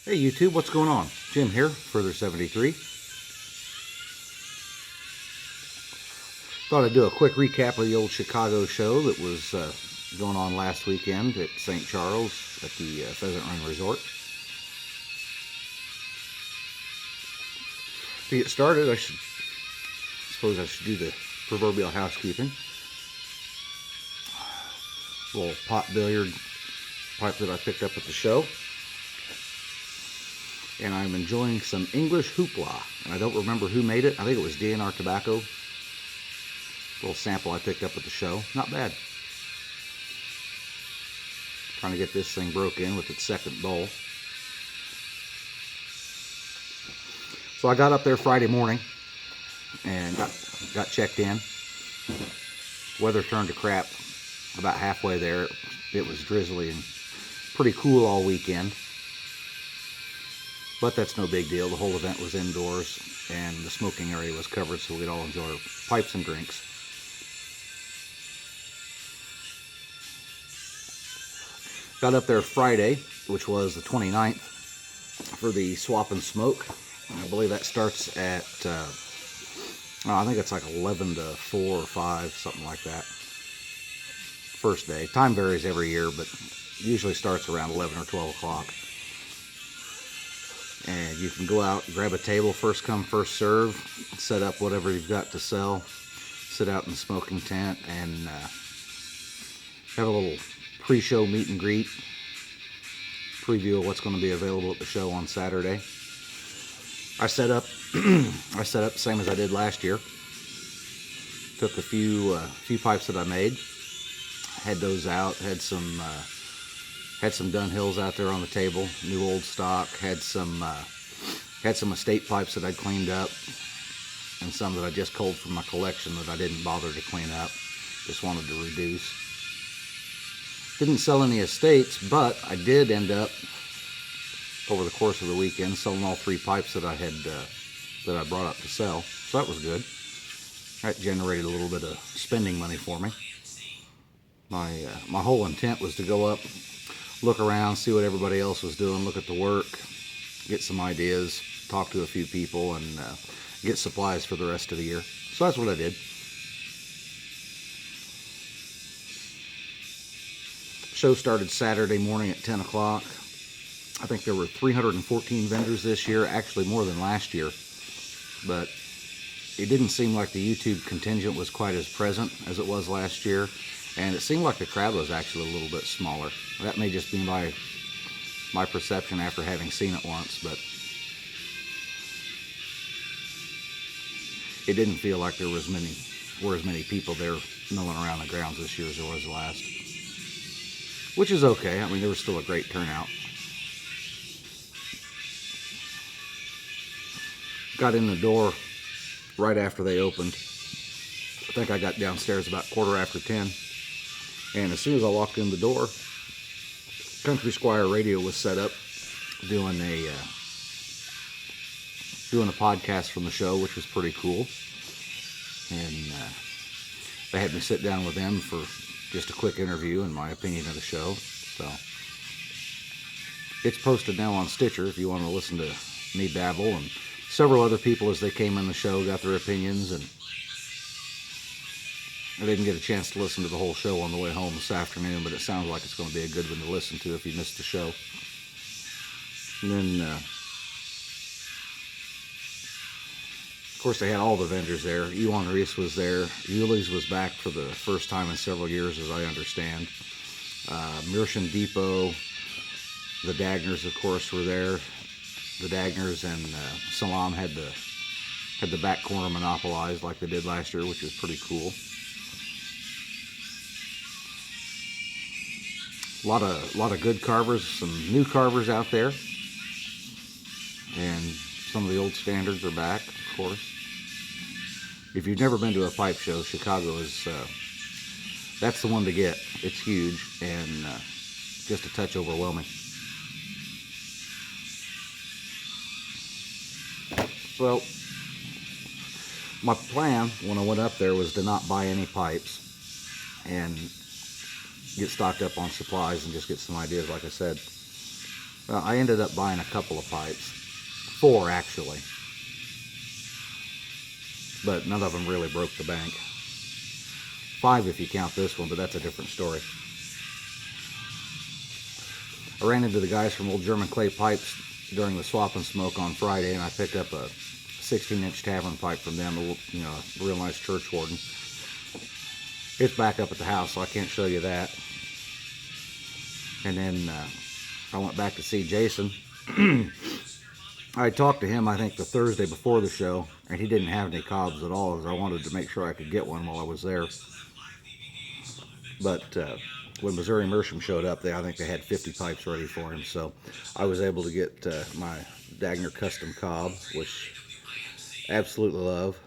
Hey YouTube, what's going on? Jim here, Further 73. Thought I'd do a quick recap of the old Chicago show that was going on last weekend at St. Charles at the Pheasant Run Resort. To get started, I suppose I should do the proverbial housekeeping. A little pot billiard pipe that I picked up at the show. And I'm enjoying some English hoopla. And I don't remember who made it. I think it was DNR Tobacco. Little sample I picked up at the show. Not bad. Trying to get this thing broke in with its second bowl. So I got up there Friday morning and got checked in. Weather turned to crap about halfway there. It was drizzly and pretty cool all weekend. But that's no big deal. The whole event was indoors and the smoking area was covered so we'd all enjoy our pipes and drinks. Got up there Friday, which was the 29th, for the Swap and Smoke. I believe that starts at, I think it's like 11 to 4 or 5, something like that. First day. Time varies every year, but usually starts around 11 or 12 o'clock. And you can go out, grab a table, first come, first serve, set up whatever you've got to sell, sit out in the smoking tent, and have a little pre-show meet and greet, preview of what's going to be available at the show on Saturday. I set up the same as I did last year. Took a few pipes that I made, had those out, had some Dunhills out there on the table, new old stock, had some estate pipes that I'd cleaned up, and some that I just culled from my collection that I didn't bother to clean up, just wanted to reduce. Didn't sell any estates, but I did end up, over the course of the weekend, selling all 3 pipes that I brought up to sell, so that was good. That generated a little bit of spending money for me. My whole intent was to go up, look around, see what everybody else was doing, look at the work, get some ideas, talk to a few people, and get supplies for the rest of the year. So that's what I did. Show started Saturday morning at 10 o'clock. I think there were 314 vendors this year, actually more than last year. But it didn't seem like the YouTube contingent was quite as present as it was last year. And it seemed like the crowd was actually a little bit smaller. That may just be my perception after having seen it once, but it didn't feel like there were as many people there milling around the grounds this year as there was last. Which is okay. I mean, there was still a great turnout. Got in the door right after they opened. I think I got downstairs about 10:15. And as soon as I walked in the door, Country Squire Radio was set up doing a podcast from the show, which was pretty cool. And they had me sit down with them for just a quick interview and my opinion of the show. So it's posted now on Stitcher if you want to listen to me babble, and several other people as they came in the show got their opinions, and I didn't get a chance to listen to the whole show on the way home this afternoon, but it sounds like it's going to be a good one to listen to if you missed the show. And then, of course, they had all the vendors there. Ewan Reese was there. Yuli's was back for the first time in several years, as I understand. Meerschaum Depot, the Dagners, of course, were there. The Dagners and Salam had the back corner monopolized like they did last year, which was pretty cool. A lot of good carvers, some new carvers out there, and some of the old standards are back, of course. If you've never been to a pipe show, Chicago is that's the one to get. It's huge and just a touch overwhelming. Well, my plan when I went up there was to not buy any pipes and get stocked up on supplies and just get some ideas, like I said. Well, I ended up buying a couple of pipes. 4 actually. But none of them really broke the bank. 5 if you count this one, but that's a different story. I ran into the guys from Old German Clay Pipes during the swap and smoke on Friday, and I picked up a 16-inch tavern pipe from them, a real nice church warden. It's back up at the house, so I can't show you that. And then I went back to see Jason. I talked to him, I think, the Thursday before the show, and he didn't have any cobs at all, as I wanted to make sure I could get one while I was there. But when Missouri Meerschaum showed up, I think they had 50 pipes ready for him, so I was able to get my Dagner Custom cob, which I absolutely love.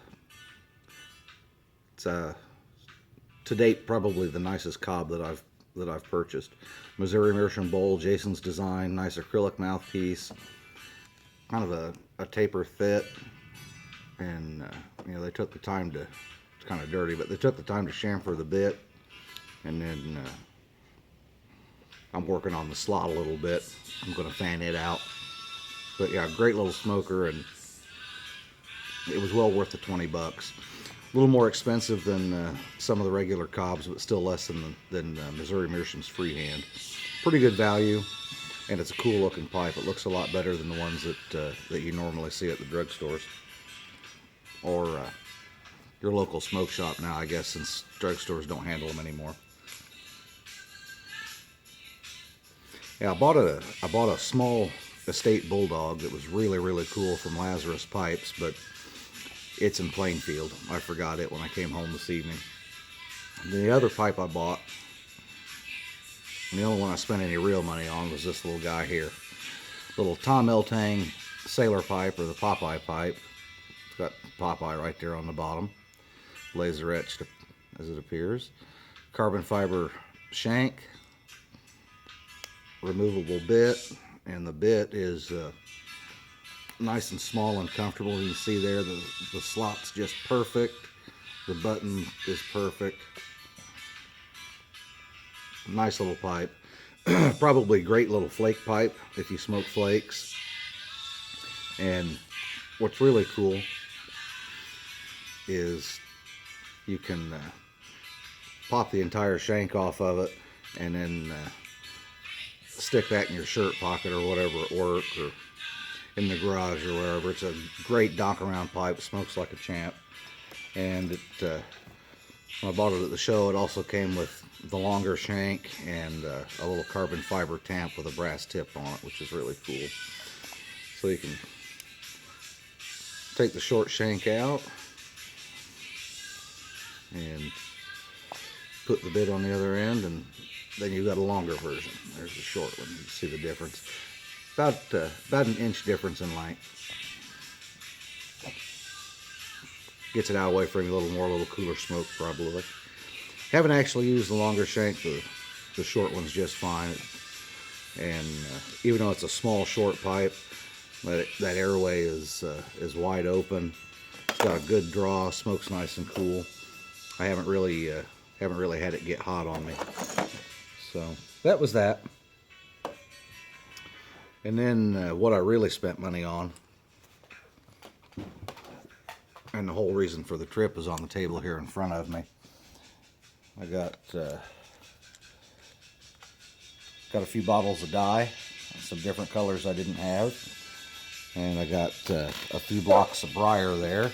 It's to date probably the nicest cob that I've purchased. Missouri Meerschaum bowl, Jason's design, nice acrylic mouthpiece, kind of a taper fit, and they took the time to, it's kind of dirty, but they took the time to chamfer the bit, and then I'm working on the slot a little bit. I'm going to fan it out. But yeah, great little smoker, and it was well worth the 20 bucks. A little more expensive than some of the regular cobs, but still less than Missouri Meerschaum's freehand. Pretty good value, and it's a cool looking pipe. It looks a lot better than the ones that you normally see at the drugstores or your local smoke shop now, I guess, since drugstores don't handle them anymore. Yeah, I bought a small estate bulldog that was really, really cool from Lazarus Pipes, but it's in Plainfield. I forgot it when I came home this evening. And the other pipe I bought, and the only one I spent any real money on, was this little guy here. Little Tom Eltang sailor pipe, or the Popeye pipe. It's got Popeye right there on the bottom. Laser etched as it appears. Carbon fiber shank. Removable bit. And the bit is nice and small and comfortable. You can see there the slot's just perfect. The button is perfect. Nice little pipe. Probably great little flake pipe if you smoke flakes. And what's really cool is you can pop the entire shank off of it and then stick that in your shirt pocket or whatever at work, or in the garage or wherever. It's a great dock around pipe. It smokes like a champ. And when I bought it at the show, it also came with the longer shank and a little carbon fiber tamp with a brass tip on it, which is really cool. So you can take the short shank out and put the bit on the other end, and then you've got a longer version. There's the short one. You can see the difference. About an inch difference in length. Gets it out of the way for a little cooler smoke probably. Haven't actually used the longer shank. The short one's just fine. And even though it's a small short pipe, that airway is wide open. It's got a good draw. Smokes nice and cool. I haven't really had it get hot on me. So that was that. And then what I really spent money on, and the whole reason for the trip, is on the table here in front of me. I got a few bottles of dye, some different colors I didn't have, and I got a few blocks of briar there.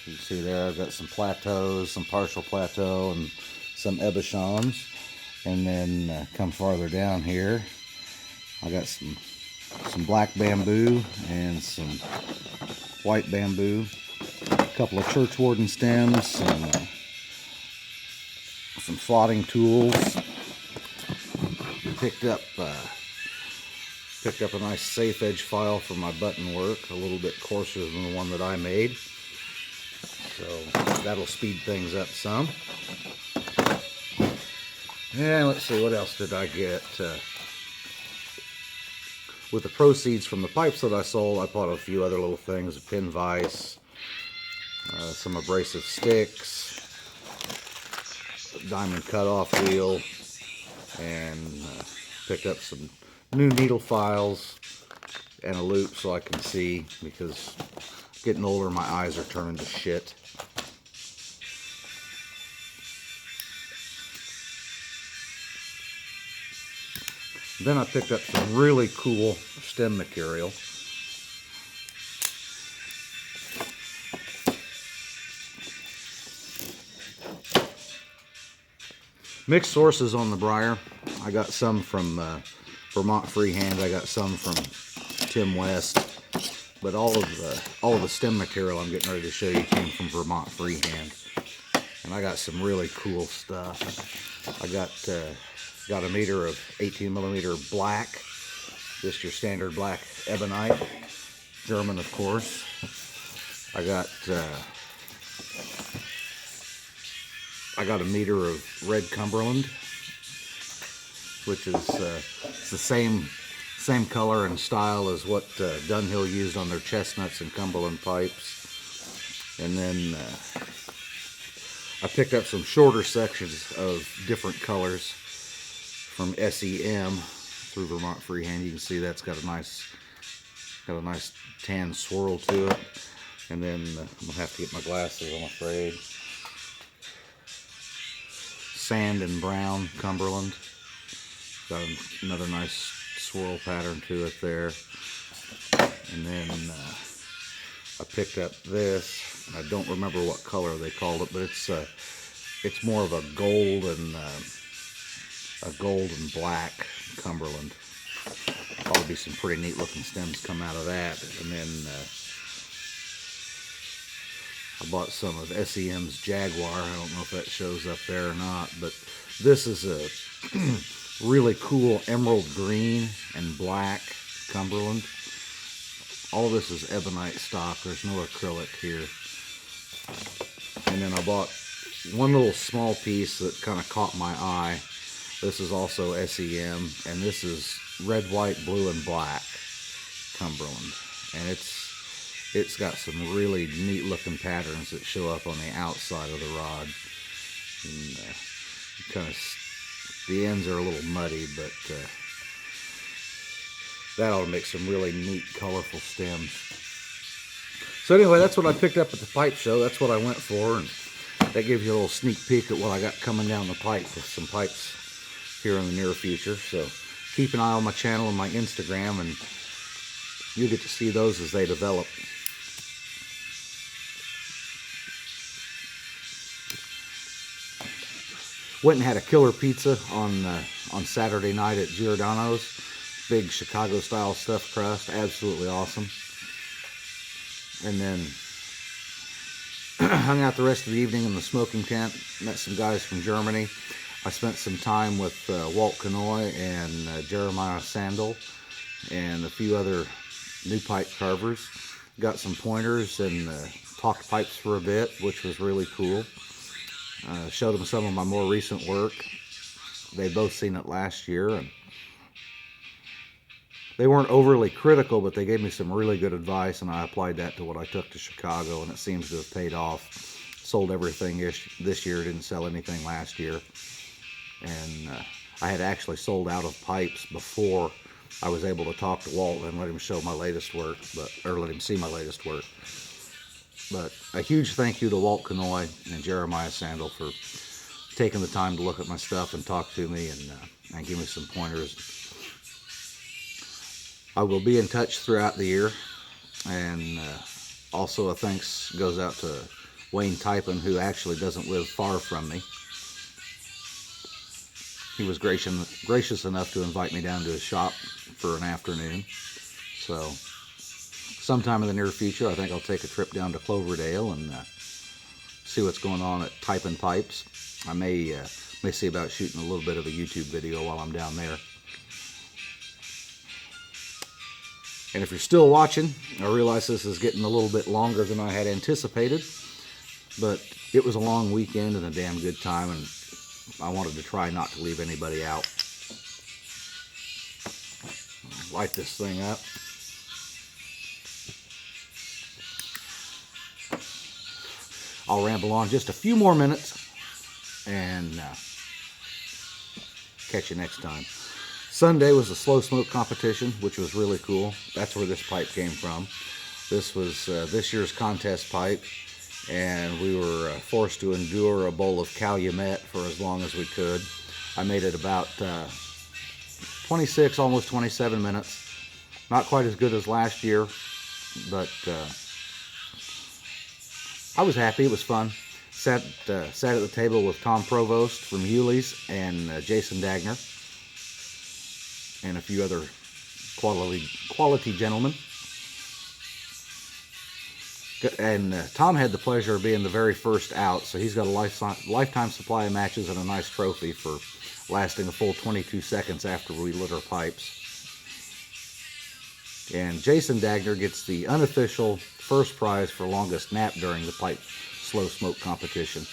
You can see there I've got some plateaus, some partial plateau, and some ebichons. And then come farther down here, I got some black bamboo and some white bamboo, a couple of church warden stems, some slotting tools. Picked up a nice safe edge file for my button work, a little bit coarser than the one that I made, so that'll speed things up some. And let's see, what else did I get? With the proceeds from the pipes that I sold, I bought a few other little things, a pin vise, some abrasive sticks, a diamond cutoff wheel, and picked up some new needle files and a loop so I can see, because getting older, my eyes are turning to shit. Then I picked up some really cool stem material. Mixed sources on the briar. I got some from Vermont Freehand. I got some from Tim West. But all of the stem material I'm getting ready to show you came from Vermont Freehand. And I got some really cool stuff. I got a meter of 18mm black, just your standard black ebonite, German of course. I got a meter of red Cumberland, which is it's the same color and style as what Dunhill used on their chestnuts and Cumberland pipes. And then I picked up some shorter sections of different colors from SEM through Vermont Freehand. You can see that's got a nice tan swirl to it. And then I'm gonna have to get my glasses, I'm afraid. Sand and brown Cumberland. Got another nice swirl pattern to it there. And then I picked up this. I don't remember what color they called it, but it's more of a gold and black Cumberland. Probably be some pretty neat looking stems come out of that. And then I bought some of SEM's Jaguar. I don't know if that shows up there or not, but this is a really cool emerald green and black Cumberland. All this is ebonite stock. There's no acrylic here. And then I bought one little small piece that kind of caught my eye. This is also SEM, and this is red, white, blue, and black Cumberland. And it's got some really neat looking patterns that show up on the outside of the rod. And the ends are a little muddy, but that ought to make some really neat, colorful stems. So anyway, that's what I picked up at the pipe show. That's what I went for, and that gives you a little sneak peek at what I got coming down the pipe with some pipes here in the near future. So keep an eye on my channel and my Instagram, and you'll get to see those as they develop. Went and had a killer pizza on Saturday night at Giordano's. Big Chicago style stuffed crust, absolutely awesome. And then hung out the rest of the evening in the smoking tent, met some guys from Germany. I spent some time with Walt Kanoy and Jeremiah Sandel and a few other new pipe carvers. Got some pointers and talked pipes for a bit, which was really cool. Showed them some of my more recent work. They'd both seen it last year, and they weren't overly critical, but they gave me some really good advice, and I applied that to what I took to Chicago, and it seems to have paid off. Sold everything this year, didn't sell anything last year. And I had actually sold out of pipes before I was able to talk to Walt and let him show my latest work, or let him see my latest work. But a huge thank you to Walt Kanoy and Jeremiah Sandel for taking the time to look at my stuff and talk to me and give me some pointers. I will be in touch throughout the year, and also a thanks goes out to Wayne Typin, who actually doesn't live far from me. He was gracious enough to invite me down to his shop for an afternoon. So sometime in the near future, I think I'll take a trip down to Cloverdale and see what's going on at Typin Pipes. I may see about shooting a little bit of a YouTube video while I'm down there. And if you're still watching, I realize this is getting a little bit longer than I had anticipated, but it was a long weekend and a damn good time, and I wanted to try not to leave anybody out. Light this thing up. I'll ramble on just a few more minutes and catch you next time. Sunday was a slow smoke competition, which was really cool. That's where this pipe came from. This was this year's contest pipe, and we were forced to endure a bowl of Calumet for as long as we could. I made it about 26, almost 27 minutes. Not quite as good as last year, but I was happy. It was fun. Sat at the table with Tom Provost from Hewley's and Jason Dagner and a few other quality gentlemen. And Tom had the pleasure of being the very first out, so he's got a lifetime supply of matches and a nice trophy for lasting a full 22 seconds after we lit our pipes. And Jason Dagner gets the unofficial first prize for longest nap during the pipe slow smoke competition.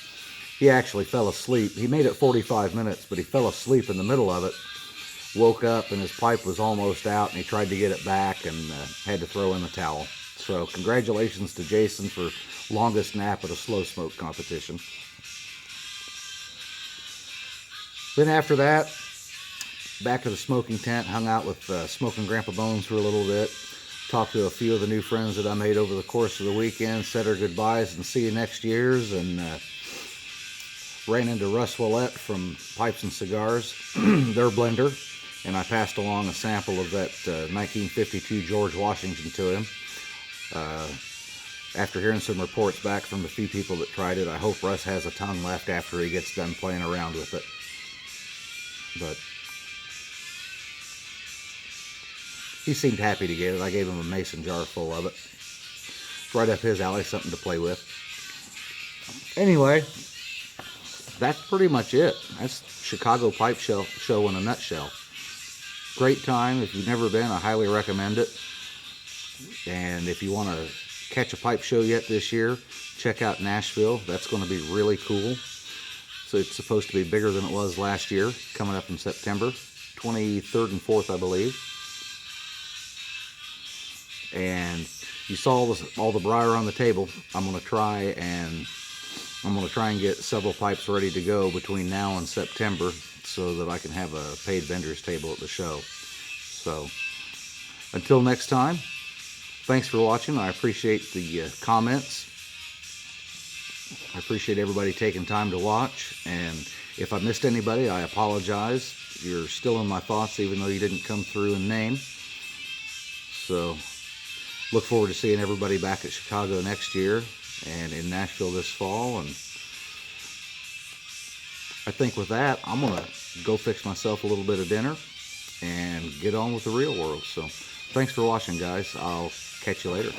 He actually fell asleep. He made it 45 minutes, but he fell asleep in the middle of it. Woke up and his pipe was almost out, and he tried to get it back and had to throw in the towel. So congratulations to Jason for longest nap at a slow smoke competition. Then after that, back to the smoking tent, hung out with Smoking Grandpa Bones for a little bit, talked to a few of the new friends that I made over the course of the weekend, said our goodbyes and see you next year's, and ran into Russ Willett from Pipes and Cigars, their blender, and I passed along a sample of that 1952 George Washington to him. After hearing some reports back from a few people that tried it, I hope Russ has a tongue left after he gets done playing around with it. But he seemed happy to get it. I gave him a mason jar full of it. Right up his alley, something to play with. Anyway, that's pretty much it. That's Chicago Pipe Show in a nutshell. Great time. If you've never been, I highly recommend it. And if you want to catch a pipe show yet this year, check out Nashville. That's going to be really cool. So it's supposed to be bigger than it was last year, coming up in September 23rd and 4th, I believe. And you saw all the briar on the table. I'm going to try and get several pipes ready to go between now and September so that I can have a paid vendors table at the show. So until next time, thanks for watching. I appreciate the comments. I appreciate everybody taking time to watch. And if I missed anybody, I apologize. You're still in my thoughts, even though you didn't come through in name. So look forward to seeing everybody back at Chicago next year and in Nashville this fall. And I think with that, I'm going to go fix myself a little bit of dinner and get on with the real world. So thanks for watching, guys. I'll catch you later.